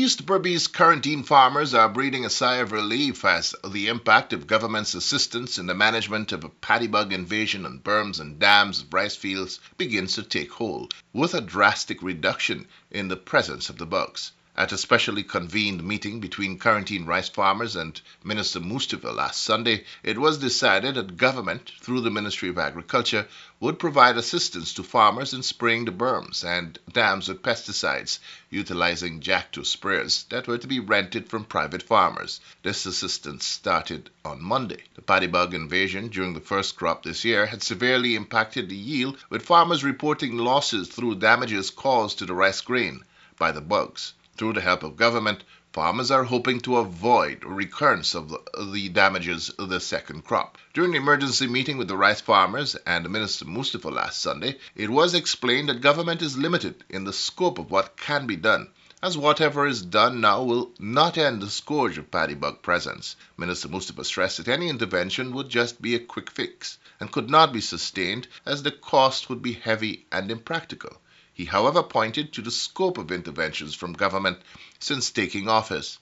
East Berbice CORENTYNE farmers are breathing a sigh of relief as the impact of government's assistance in the management of a paddy bug invasion on berms and dams of rice fields begins to take hold, with a drastic reduction in the presence of the bugs. At a specially convened meeting between CORENTYNE rice farmers and Minister Mustafa last Sunday, it was decided that government, through the Ministry of Agriculture, would provide assistance to farmers in spraying the berms and dams with pesticides, utilizing Jacto sprayers that were to be rented from private farmers. This assistance started on Monday. The paddy bug invasion during the first crop this year had severely impacted the yield, with farmers reporting losses through damages caused to the rice grain by the bugs. Through the help of government, farmers are hoping to avoid a recurrence of the damages of the second crop. During the emergency meeting with the rice farmers and Minister Mustafa last Sunday, it was explained that government is limited in the scope of what can be done, as whatever is done now will not end the scourge of paddy bug presence. Minister Mustafa stressed that any intervention would just be a quick fix and could not be sustained as the cost would be heavy and impractical. He, however, pointed to the scope of interventions from government since taking office.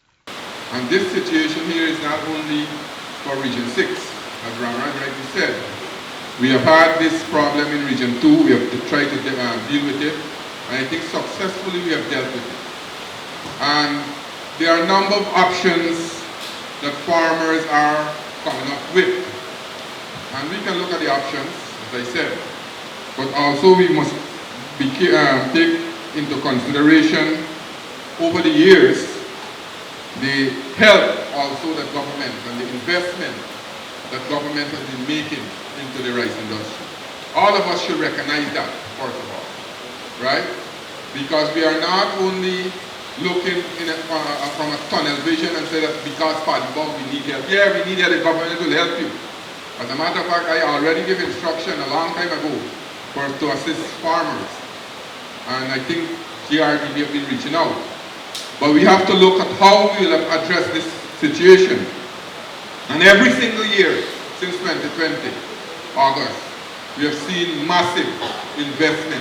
And this situation here is not only for Region 6, as Ramraj rightly said. We have had this problem in Region 2, we have tried to deal with it, and I think successfully we have dealt with it. And there are a number of options that farmers are coming up with. And we can look at the options, as I said, but also we must take into consideration over the years the help also that government and the investment that government has been making into the rice industry. All of us should recognize that, first of all, right? Because we are not only looking from a tunnel vision and say that because paddy bug we need help. Yeah, we need help, the government will help you. As a matter of fact, I already gave instruction a long time ago to assist farmers. And I think GRDB have been reaching out. But we have to look at how we will address this situation. And every single year since 2020, August, we have seen massive investment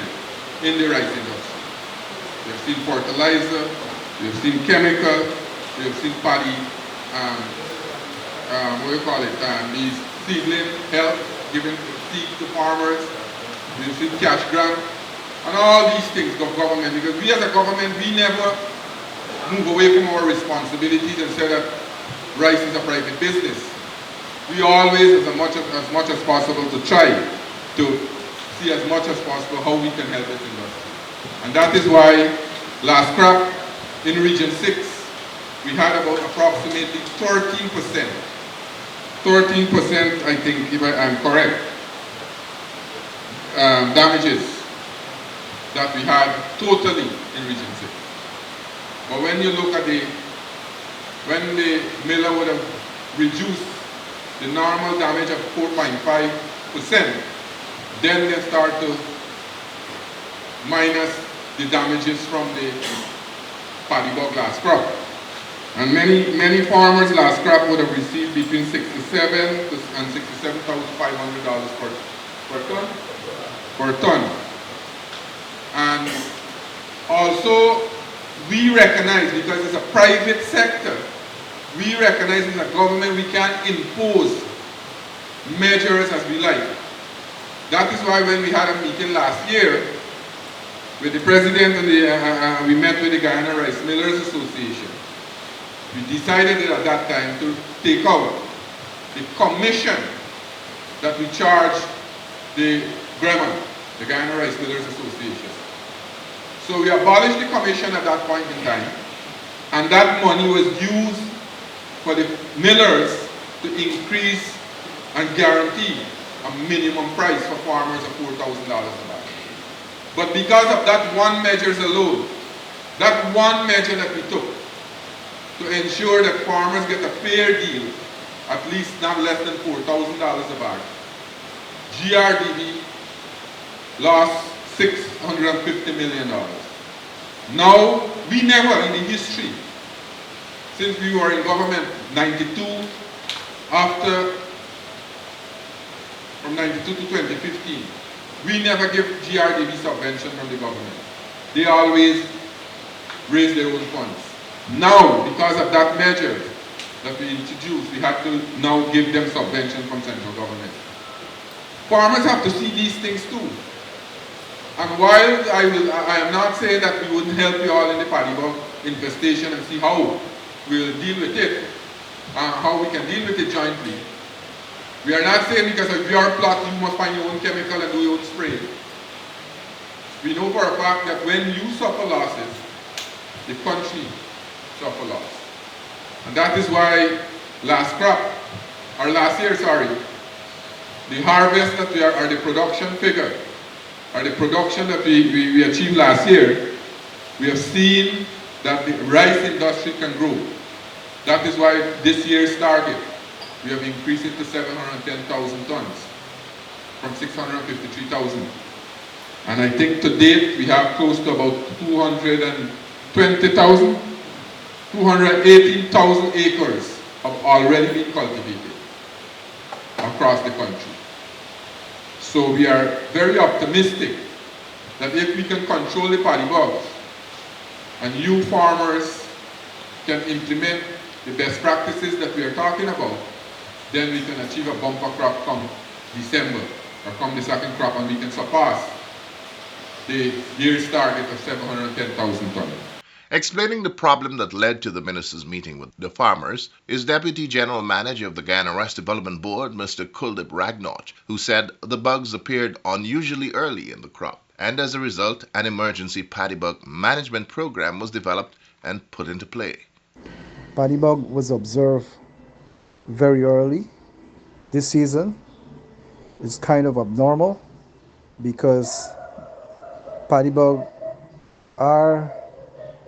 in the rice industry. We have seen fertilizer, we have seen chemical, we have seen paddy, these seedling help, giving seed to farmers, we have seen cash grant, and all these things of government, because we as a government, we never move away from our responsibilities and say that rice is a private business. We always, as much as possible, to try to see as much as possible how we can help this industry. And that is why last crop in Region 6, we had about approximately 13%. 13%, I think, if I'm correct, damages that we had totally in Region 6. But when you look at when the miller would have reduced the normal damage of 4.5%, then they start to minus the damages from the paddy bug last crop. And many farmers last crop would have received between $67,000 and $67,500 per ton. And also, we recognize, because it's a private sector, we recognize as a government we can't impose measures as we like. That is why when we had a meeting last year with the president and we met with the Guyana Rice Millers Association, we decided at that time to take out the commission that we charge the GREMA, the Guyana Rice Millers Association. So we abolished the commission at that point in time, and that money was used for the millers to increase and guarantee a minimum price for farmers of $4,000 a bag. But because of that one measure alone, that one measure that we took to ensure that farmers get a fair deal, at least not less than $4,000 a bag, GRDB lost $650 million. Now, we never in the history, since we were in government 92, from 92 to 2015, we never give GRDB subvention from the government. They always raise their own funds. Now, because of that measure that we introduced, we have to now give them subvention from central government. Farmers have to see these things too. And while I am not saying that we wouldn't help you all in the paddy bug infestation and see how we'll deal with it, how we can deal with it jointly. We are not saying because of your plot you must find your own chemical and do your own spray. We know for a fact that when you suffer losses, the country suffer loss. And that is why last year, the harvest that or the production figure, or the production that we achieved last year, we have seen that the rice industry can grow. That is why this year's target, we have increased it to 710,000 tons from 653,000. And I think to date we have close to about 220,000, 218,000 acres have already been cultivated across the country. So we are very optimistic that if we can control the paddy bugs and you farmers can implement the best practices that we are talking about, then we can achieve a bumper crop come December or come the second crop, and we can surpass the year's target of 710,000 tons. Explaining the problem that led to the minister's meeting with the farmers is Deputy General Manager of the Guyana Rice Development Board, Mr. Kuldip Ragnot, who said the bugs appeared unusually early in the crop, and as a result, an emergency paddy bug management program was developed and put into play. Paddy bug was observed very early this season. It's kind of abnormal because paddy bug are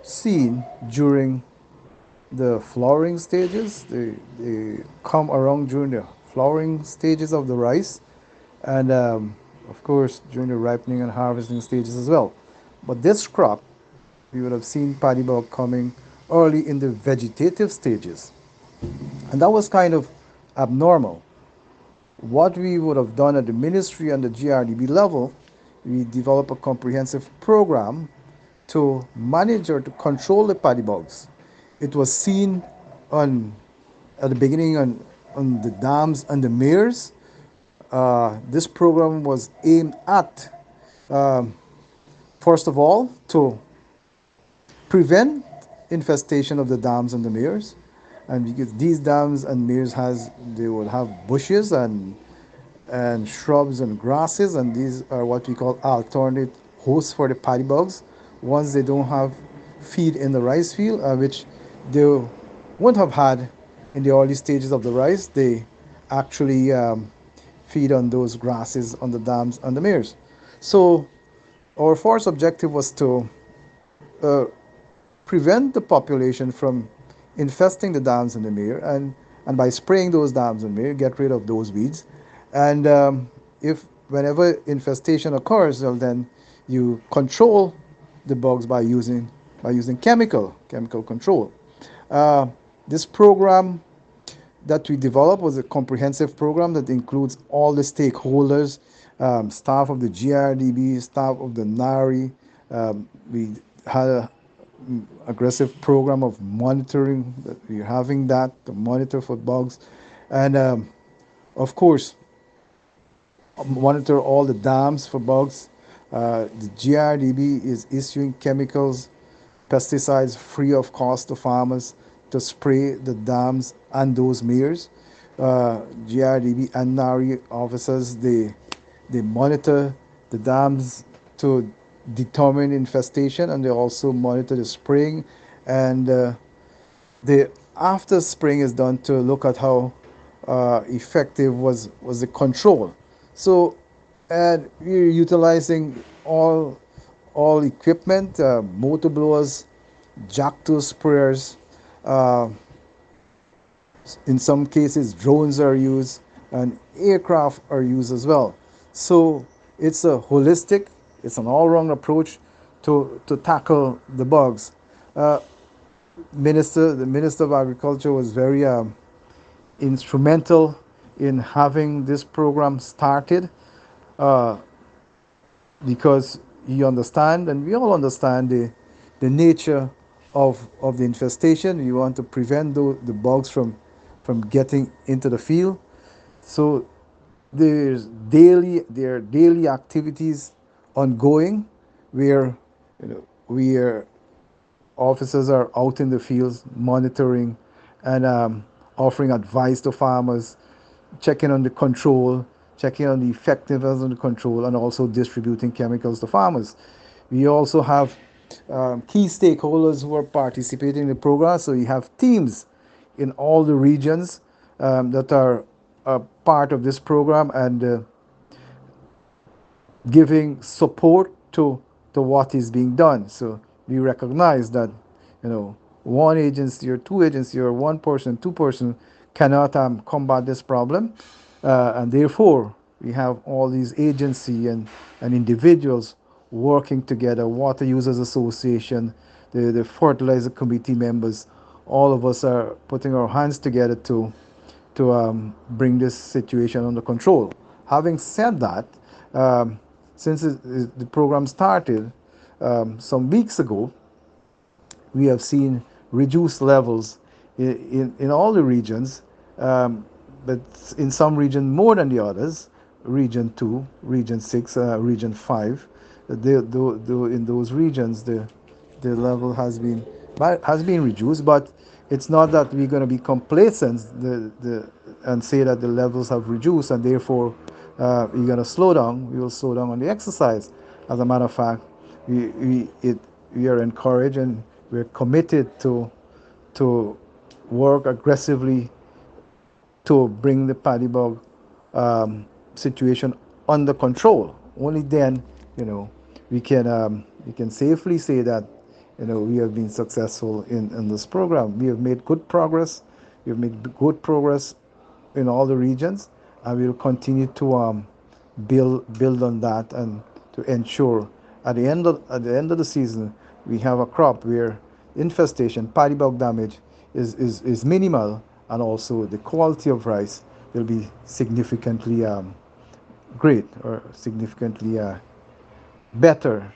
seen during the flowering stages. They come around during the flowering stages of the rice, and of course during the ripening and harvesting stages as well. But this crop, we would have seen paddy bug coming early in the vegetative stages, and that was kind of abnormal. What we would have done at the ministry and the GRDB level, we developed a comprehensive program to manage or to control the paddy bugs. It was seen at the beginning on the dams and the meres. This program was aimed at, um, first of all, to prevent infestation of the dams and the meres, and because these dams and meres they will have bushes and shrubs and grasses, and these are what we call alternate hosts for the paddy bugs. Once they don't have feed in the rice field, which they won't have had in the early stages of the rice, they actually feed on those grasses on the dams and the meres. So our first objective was to uh, prevent the population from infesting the dams and the mere, and by spraying those dams and mere, get rid of those weeds. And if whenever infestation occurs, well, then you control the bugs by using chemical control. Uh, this program that we developed was a comprehensive program that includes all the stakeholders, staff of the GRDB, staff of the NARI. We had a aggressive program of monitoring that we're having that to monitor for bugs, and of course monitor all the dams for bugs. The GRDB is issuing chemicals, pesticides free of cost to farmers to spray the dams and those meres. GRDB and NARI officers, they monitor the dams to determine infestation, and they also monitor the spraying, and the after spraying is done to look at how effective was the control. So, and we're utilizing all equipment, motor blowers, jack tool sprayers. Uh, in some cases, drones are used, and aircraft are used as well. So it's a holistic, it's an all-round approach to tackle the bugs. Uh, the Minister of Agriculture was very instrumental in having this program started, uh, because he understand, and we all understand the nature of the infestation. We want to prevent the bugs from getting into the field. So there are daily activities ongoing where where officers are out in the fields monitoring and offering advice to farmers, checking on the control, checking on the effectiveness of the control, and also distributing chemicals to farmers. We also have key stakeholders who are participating in the program. So you have teams in all the regions that are part of this program and giving support to what is being done. So we recognize that one agency or two agency or one person, two-person cannot combat this problem, and therefore we have all these agency and individuals working together. Water Users Association, the fertilizer committee members, all of us are putting our hands together to bring this situation under control. Having said that, since the program started some weeks ago, we have seen reduced levels in all the regions, but in some regions more than the others. Region 2, Region 6, Region 5. In those regions, the level has been reduced, but it's not that we're going to be complacent and say that the levels have reduced and therefore we're going to slow down. We will slow down on the exercise. As a matter of fact, we are encouraged and we're committed to work aggressively to bring the paddy bug situation under control. Only then, we can safely say that we have been successful in this program. We have made good progress. We have made good progress in all the regions, and we will continue to build on that and to ensure at the end of the season we have a crop where infestation, paddy bug damage is minimal, and also the quality of rice will be significantly great or significantly better.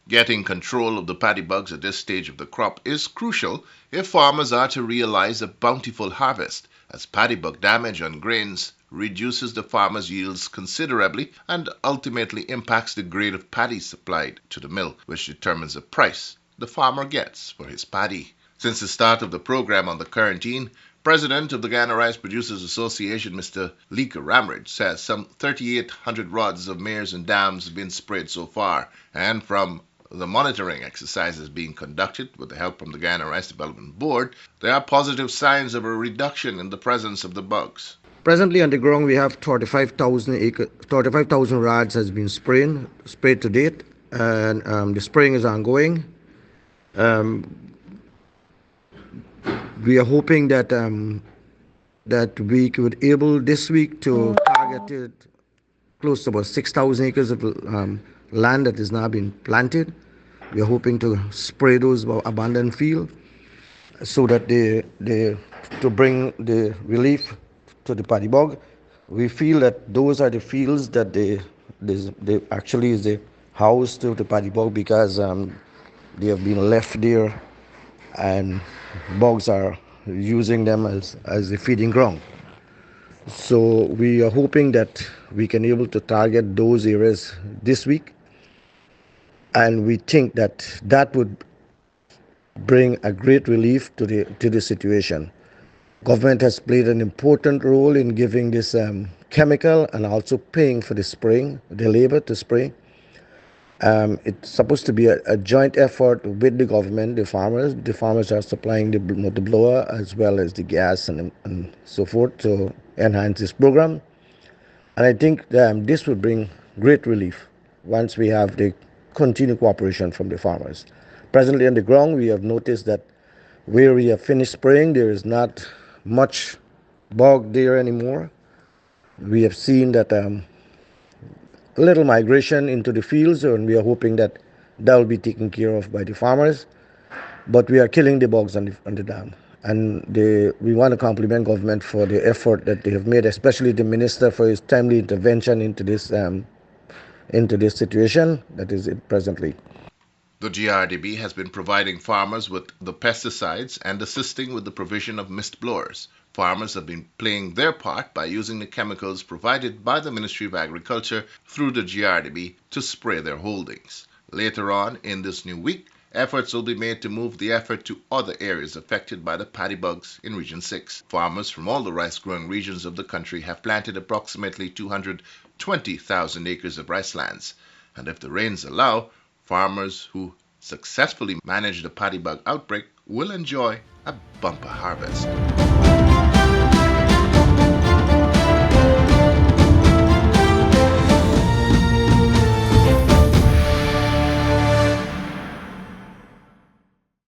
Getting control of the paddy bugs at this stage of the crop is crucial if farmers are to realize a bountiful harvest, as paddy bug damage on grains reduces the farmer's yields considerably and ultimately impacts the grade of paddy supplied to the mill, which determines the price the farmer gets for his paddy. Since the start of the program on the quarantine, President of the Ghana Rice Producers Association, Mr. Lika Ramridge, says some 3,800 rods of mares and dams have been sprayed so far, and from the monitoring exercises being conducted with the help from the Ghana Rice Development Board, there are positive signs of a reduction in the presence of the bugs. Presently on the ground we have 35,000 rods has been sprayed to date, and the spraying is ongoing. We are hoping that we could able this week to target close to about 6,000 acres of land that is now being planted. We are hoping to spray those abandoned fields so that to bring the relief to the paddy bug. We feel that those are the fields that they actually is the house to the paddy bug, because they have been left there and bugs are using them as a feeding ground. So we are hoping that we can able to target those areas this week, and we think that would bring a great relief to the situation. Government has played an important role in giving this chemical and also paying for the spraying, the labor to spray. It's supposed to be a joint effort with the government, the farmers. The farmers are supplying the blower as well as the gas and so forth to enhance this program. And I think this would bring great relief once we have the continued cooperation from the farmers. Presently on the ground, we have noticed that where we have finished spraying, there is not much bog there anymore. We have seen that a little migration into the fields, and we are hoping that will be taken care of by the farmers. But we are killing the bogs on the dam, and we want to compliment government for the effort that they have made, especially the minister for his timely intervention into this situation that is it presently. The GRDB has been providing farmers with the pesticides and assisting with the provision of mist blowers. Farmers have been playing their part by using the chemicals provided by the Ministry of Agriculture through the GRDB to spray their holdings. Later on in this new week, efforts will be made to move the effort to other areas affected by the paddy bugs in Region 6. Farmers from all the rice-growing regions of the country have planted approximately 220,000 acres of rice lands, and if the rains allow, farmers who successfully manage the paddy bug outbreak will enjoy a bumper harvest.